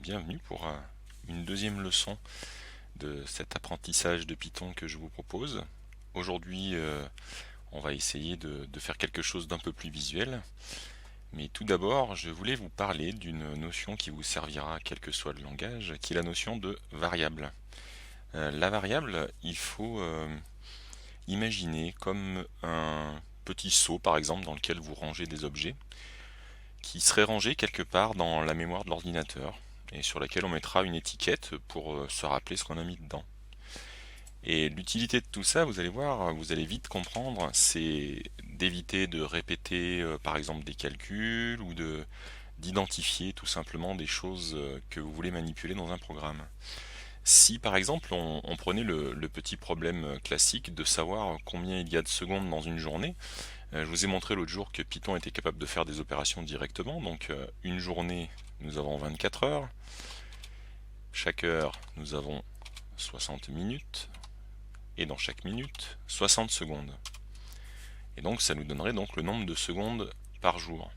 bienvenue pour une deuxième leçon de cet apprentissage de Python que je vous propose. Aujourd'hui, on va essayer de faire quelque chose d'un peu plus visuel. Mais tout d'abord, je voulais vous parler d'une notion qui vous servira quel que soit le langage, qui est la notion de variable. La variable, il faut imaginer comme un petit seau, par exemple, dans lequel vous rangez des objets, qui serait rangé quelque part dans la mémoire de l'ordinateur et sur laquelle on mettra une étiquette pour se rappeler ce qu'on a mis dedans. Et l'utilité de tout ça, vous allez voir, vous allez vite comprendre, c'est d'éviter de répéter par exemple des calculs ou d'identifier tout simplement des choses que vous voulez manipuler dans un programme. Si par exemple on prenait le petit problème classique de savoir combien il y a de secondes dans une journée, je vous ai montré l'autre jour que Python était capable de faire des opérations directement, donc une journée nous avons 24 heures, chaque heure nous avons 60 minutes, et dans chaque minute 60 secondes. Et donc ça nous donnerait donc le nombre de secondes par jour.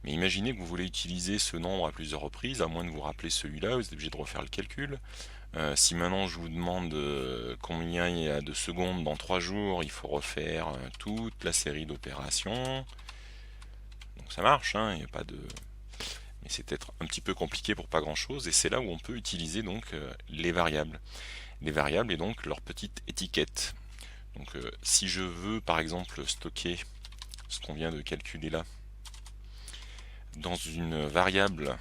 Mais imaginez que vous voulez utiliser ce nombre à plusieurs reprises, à moins de vous rappeler celui-là, vous êtes obligé de refaire le calcul. Si maintenant je vous demande combien il y a de secondes dans 3 jours, il faut refaire toute la série d'opérations. Donc ça marche, hein, il n'y a pas de... Mais c'est peut-être un petit peu compliqué pour pas grand-chose, et c'est là où on peut utiliser donc les variables. Les variables et donc leur petite étiquette. Donc si je veux par exemple stocker ce qu'on vient de calculer là dans une variable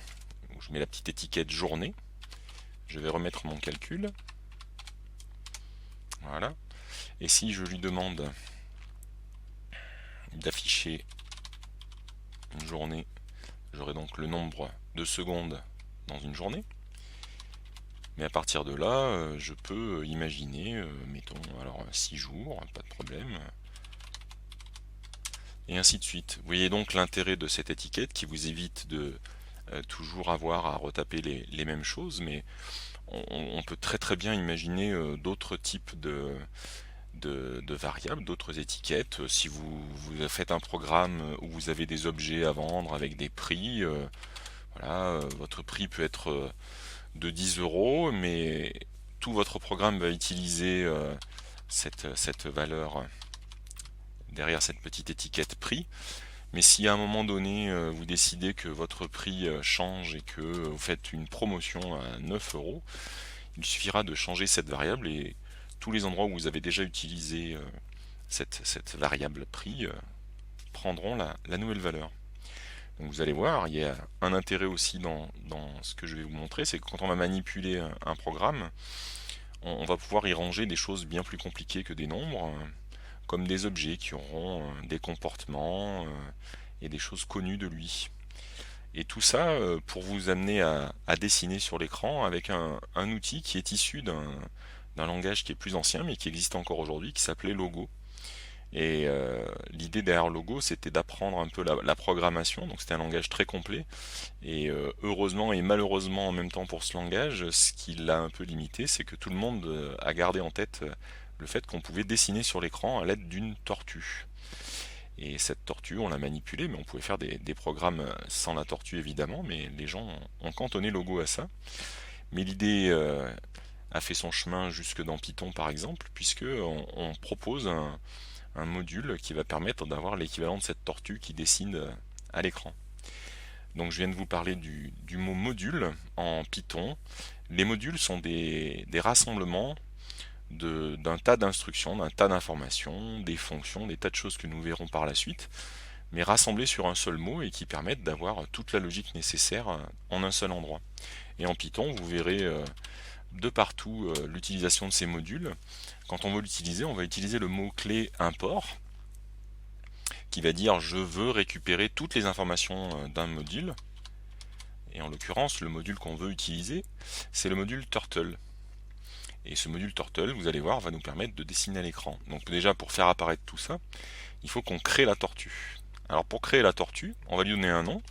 où je mets la petite étiquette journée, je vais remettre mon calcul. Voilà. Et si je lui demande d'afficher une journée, j'aurai donc le nombre de secondes dans une journée. Mais à partir de là, je peux imaginer, mettons, alors 6 jours, pas de problème, et ainsi de suite. Vous voyez donc l'intérêt de cette étiquette qui vous évite de toujours avoir à retaper les mêmes choses, mais on peut très très bien imaginer d'autres types de variables, d'autres étiquettes. Si vous faites un programme où vous avez des objets à vendre avec des prix, voilà, votre prix peut être de 10 euros, mais tout votre programme va utiliser cette valeur derrière cette petite étiquette prix. Mais si à un moment donné vous décidez que votre prix change et que vous faites une promotion à 9 euros, il suffira de changer cette variable et tous les endroits où vous avez déjà utilisé cette variable prix prendront la nouvelle valeur. Donc vous allez voir, il y a un intérêt aussi dans ce que je vais vous montrer, c'est que quand on va manipuler un programme, on va pouvoir y ranger des choses bien plus compliquées que des nombres, comme des objets qui auront des comportements et des choses connues de lui. Et tout ça pour vous amener à dessiner sur l'écran avec un outil qui est issu d'un langage qui est plus ancien mais qui existe encore aujourd'hui, qui s'appelait Logo. Et l'idée derrière Logo, c'était d'apprendre un peu la programmation, donc c'était un langage très complet. Et heureusement et malheureusement en même temps pour ce langage, ce qui l'a un peu limité, c'est que tout le monde a gardé en tête le fait qu'on pouvait dessiner sur l'écran à l'aide d'une tortue. Et cette tortue, on l'a manipulée, mais on pouvait faire des programmes sans la tortue évidemment, mais les gens ont cantonné Logo à ça. Mais l'idée a fait son chemin jusque dans Python par exemple, puisque on propose un module qui va permettre d'avoir l'équivalent de cette tortue qui dessine à l'écran. Donc je viens de vous parler du mot module en Python. Les modules sont des rassemblements d'un tas d'instructions, d'un tas d'informations, des fonctions, des tas de choses que nous verrons par la suite, mais rassemblées sur un seul mot et qui permettent d'avoir toute la logique nécessaire en un seul endroit. Et en Python, vous verrez de partout l'utilisation de ces modules. Quand on veut l'utiliser, on va utiliser le mot-clé import, qui va dire je veux récupérer toutes les informations d'un module. Et en l'occurrence, le module qu'on veut utiliser, c'est le module Turtle. Et ce module Turtle, vous allez voir, va nous permettre de dessiner à l'écran. Donc déjà, pour faire apparaître tout ça, il faut qu'on crée la tortue. Alors pour créer la tortue, on va lui donner un nom,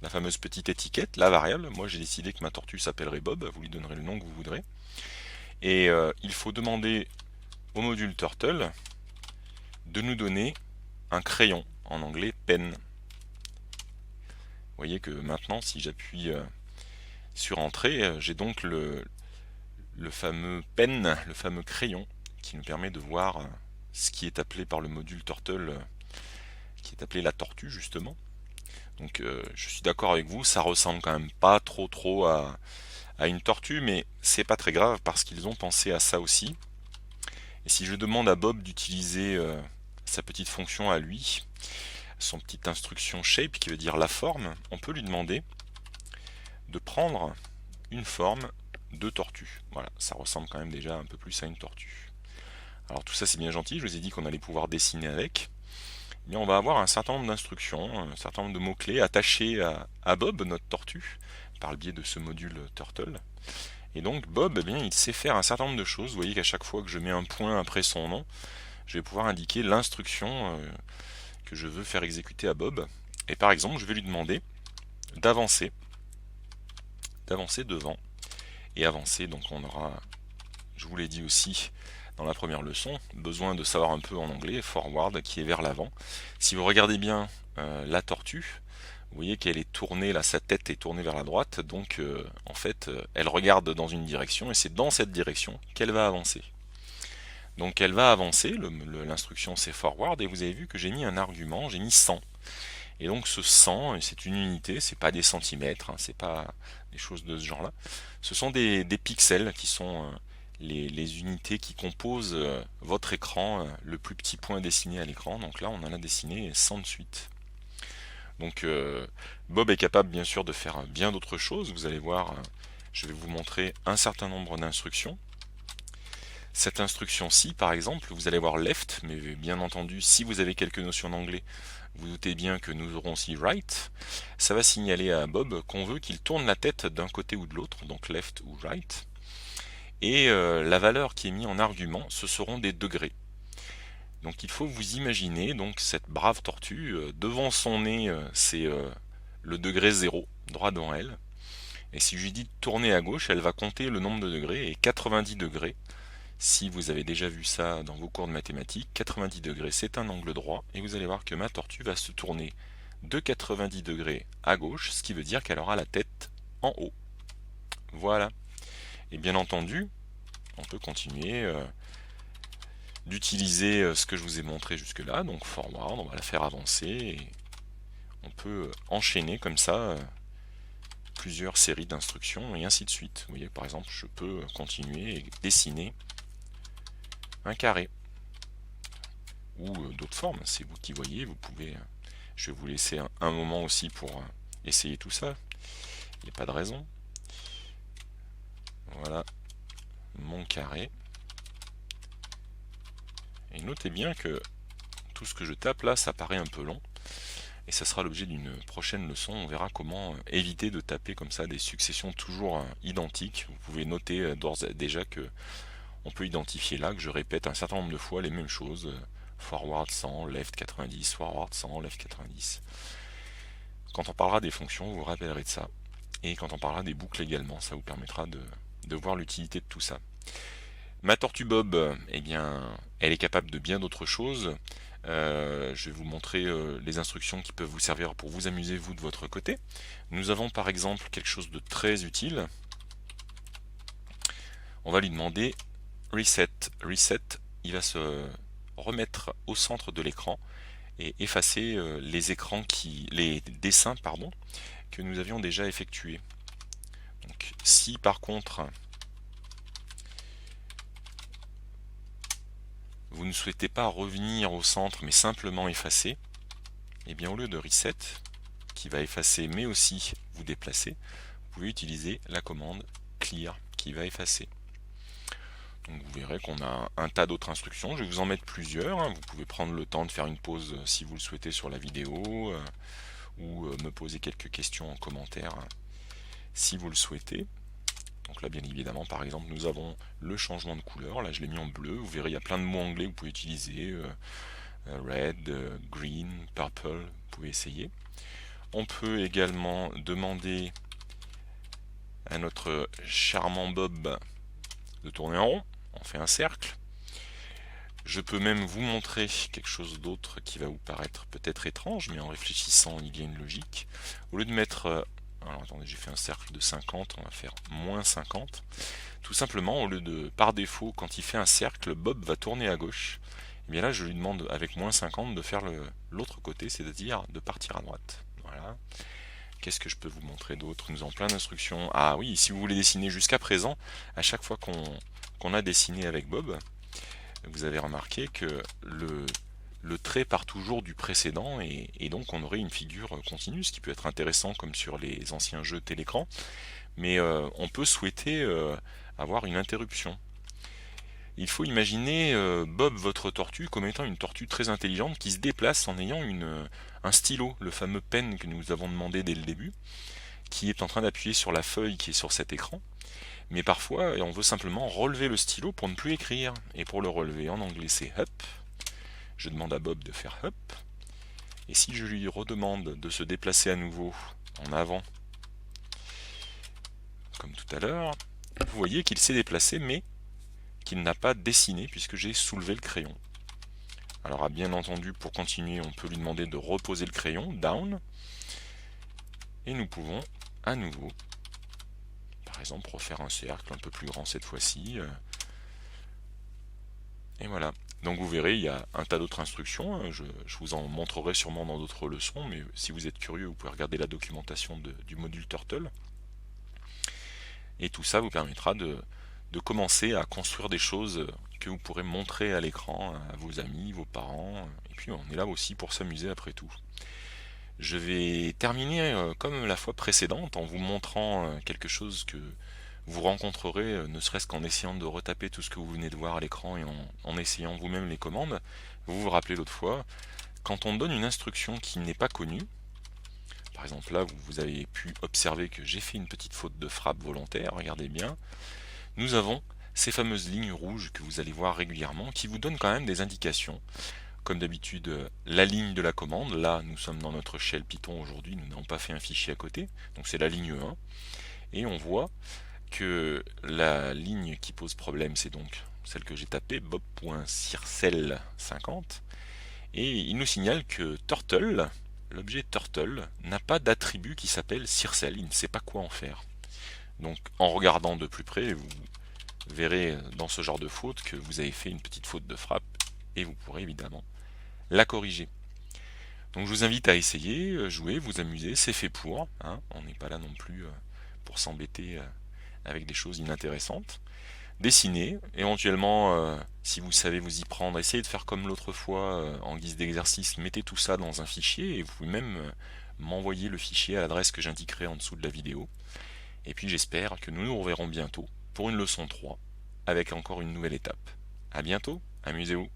la fameuse petite étiquette, la variable. Moi j'ai décidé que ma tortue s'appellerait Bob, vous lui donnerez le nom que vous voudrez. Et il faut demander au module Turtle de nous donner un crayon, en anglais pen. Vous voyez que maintenant, si j'appuie Sur entrée, j'ai donc le fameux pen, le fameux crayon, qui nous permet de voir ce qui est appelé par le module Turtle, qui est appelé la tortue justement. Donc je suis d'accord avec vous, ça ressemble quand même pas trop à une tortue, mais c'est pas très grave parce qu'ils ont pensé à ça aussi. Et si je demande à Bob d'utiliser sa petite fonction à lui, son petite instruction shape qui veut dire la forme, on peut lui demander de prendre une forme de tortue. Voilà, ça ressemble quand même déjà un peu plus à une tortue. Alors tout ça c'est bien gentil, je vous ai dit qu'on allait pouvoir dessiner avec. Mais on va avoir un certain nombre d'instructions, un certain nombre de mots-clés attachés à Bob, notre tortue, par le biais de ce module Turtle. Et donc Bob, eh bien, il sait faire un certain nombre de choses. Vous voyez qu'à chaque fois que je mets un point après son nom, je vais pouvoir indiquer l'instruction que je veux faire exécuter à Bob. Et par exemple, je vais lui demander d'avancer devant. Et avancer, donc on aura, je vous l'ai dit aussi dans la première leçon, besoin de savoir un peu en anglais, forward, qui est vers l'avant. Si vous regardez bien la tortue, vous voyez qu'elle est tournée, là sa tête est tournée vers la droite, donc en fait elle regarde dans une direction et c'est dans cette direction qu'elle va avancer. Donc elle va avancer, l'instruction c'est forward et vous avez vu que j'ai mis un argument, j'ai mis 100. Et donc ce 100, c'est une unité, c'est pas des centimètres, hein, c'est pas des choses de ce genre-là. Ce sont des pixels qui sont les unités qui composent votre écran, le plus petit point dessiné à l'écran. Donc là on en a dessiné 100 de suite. Donc Bob est capable bien sûr de faire bien d'autres choses. Vous allez voir, je vais vous montrer un certain nombre d'instructions. Cette instruction-ci, par exemple, vous allez voir left, mais bien entendu, si vous avez quelques notions d'anglais, vous doutez bien que nous aurons aussi right. Ça va signaler à Bob qu'on veut qu'il tourne la tête d'un côté ou de l'autre, donc left ou right. Et la valeur qui est mise en argument, ce seront des degrés. Donc il faut vous imaginer donc cette brave tortue, devant son nez, c'est le degré 0, droit devant elle. Et si je lui dis de tourner à gauche, elle va compter le nombre de degrés, et 90 degrés, si vous avez déjà vu ça dans vos cours de mathématiques, 90 degrés c'est un angle droit, et vous allez voir que ma tortue va se tourner de 90 degrés à gauche, ce qui veut dire qu'elle aura la tête en haut. Voilà. Et bien entendu, on peut continuer d'utiliser ce que je vous ai montré jusque là, donc forward, on va la faire avancer, et on peut enchaîner comme ça plusieurs séries d'instructions, et ainsi de suite. Vous voyez, par exemple, je peux continuer et dessiner un carré ou d'autres formes, c'est vous qui voyez, vous pouvez, je vais vous laisser un moment aussi pour essayer tout ça, il n'y a pas de raison. Voilà mon carré, et notez bien que tout ce que je tape là, ça paraît un peu long, et ça sera l'objet d'une prochaine leçon, on verra comment éviter de taper comme ça des successions toujours identiques. Vous pouvez noter d'ores et déjà que on peut identifier là que je répète un certain nombre de fois les mêmes choses, forward 100, left 90, forward 100, left 90. Quand on parlera des fonctions, vous vous rappellerez de ça. Et quand on parlera des boucles également, ça vous permettra de voir l'utilité de tout ça. Ma tortue Bob, eh bien, elle est capable de bien d'autres choses. Je vais vous montrer les instructions qui peuvent vous servir pour vous amuser vous de votre côté. Nous avons par exemple quelque chose de très utile. On va lui demander Reset. Reset, il va se remettre au centre de l'écran et effacer les dessins que nous avions déjà effectués. Donc, si par contre vous ne souhaitez pas revenir au centre mais simplement effacer, et bien au lieu de reset qui va effacer mais aussi vous déplacer, vous pouvez utiliser la commande clear qui va effacer. Donc vous verrez qu'on a un tas d'autres instructions, je vais vous en mettre plusieurs, vous pouvez prendre le temps de faire une pause si vous le souhaitez sur la vidéo, ou me poser quelques questions en commentaire si vous le souhaitez. Donc là bien évidemment par exemple nous avons le changement de couleur, là je l'ai mis en bleu, vous verrez il y a plein de mots anglais que vous pouvez utiliser, red, green, purple, vous pouvez essayer. On peut également demander à notre charmant Bob de tourner en rond, on fait un cercle. Je peux même vous montrer quelque chose d'autre qui va vous paraître peut-être étrange, mais en réfléchissant il y a une logique. Au lieu de mettre Alors attendez, j'ai fait un cercle de 50, on va faire moins 50. Tout simplement, au lieu de, par défaut, quand il fait un cercle, Bob va tourner à gauche. Et bien là, je lui demande avec moins 50 de faire l'autre côté, c'est-à-dire de partir à droite. Voilà. Qu'est-ce que je peux vous montrer d'autre? Nous avons plein d'instructions. Ah oui, si vous voulez dessiner jusqu'à présent, à chaque fois qu'on a dessiné avec Bob, vous avez remarqué que le trait part toujours du précédent et donc on aurait une figure continue, ce qui peut être intéressant comme sur les anciens jeux télécran, mais on peut souhaiter avoir une interruption. Il faut imaginer Bob, votre tortue, comme étant une tortue très intelligente qui se déplace en ayant un stylo, le fameux pen que nous avons demandé dès le début, qui est en train d'appuyer sur la feuille qui est sur cet écran. Mais parfois, on veut simplement relever le stylo pour ne plus écrire. Et pour le relever, en anglais, c'est up. Je demande à Bob de faire up. Et si je lui redemande de se déplacer à nouveau en avant, comme tout à l'heure, vous voyez qu'il s'est déplacé, mais qu'il n'a pas dessiné puisque j'ai soulevé le crayon. Alors bien entendu, pour continuer, on peut lui demander de reposer le crayon, down, et nous pouvons à nouveau, par exemple, refaire un cercle un peu plus grand cette fois-ci, et voilà. Donc vous verrez, il y a un tas d'autres instructions, je vous en montrerai sûrement dans d'autres leçons, mais si vous êtes curieux, vous pouvez regarder la documentation du module Turtle, et tout ça vous permettra de commencer à construire des choses que vous pourrez montrer à l'écran à vos amis, vos parents, et puis on est là aussi pour s'amuser après tout. Je vais terminer comme la fois précédente en vous montrant quelque chose que vous rencontrerez ne serait-ce qu'en essayant de retaper tout ce que vous venez de voir à l'écran et en essayant vous-même les commandes. Vous vous rappelez l'autre fois, quand on donne une instruction qui n'est pas connue, par exemple là vous avez pu observer que j'ai fait une petite faute de frappe volontaire, regardez bien, nous avons ces fameuses lignes rouges que vous allez voir régulièrement qui vous donnent quand même des indications. Comme d'habitude, la ligne de la commande, là nous sommes dans notre shell Python aujourd'hui, nous n'avons pas fait un fichier à côté, donc c'est la ligne 1, et on voit que la ligne qui pose problème, c'est donc celle que j'ai tapée, bob.circel50, et il nous signale que Turtle, l'objet Turtle, n'a pas d'attribut qui s'appelle circel, il ne sait pas quoi en faire. Donc en regardant de plus près, vous verrez dans ce genre de faute que vous avez fait une petite faute de frappe, et vous pourrez évidemment la corriger. Donc je vous invite à essayer, jouer, vous amuser, c'est fait pour, hein, on n'est pas là non plus pour s'embêter avec des choses inintéressantes. Dessinez, éventuellement, si vous savez vous y prendre, essayez de faire comme l'autre fois en guise d'exercice, mettez tout ça dans un fichier et vous pouvez même m'envoyer le fichier à l'adresse que j'indiquerai en dessous de la vidéo. Et puis j'espère que nous nous reverrons bientôt pour une leçon 3 avec encore une nouvelle étape. A bientôt, amusez-vous.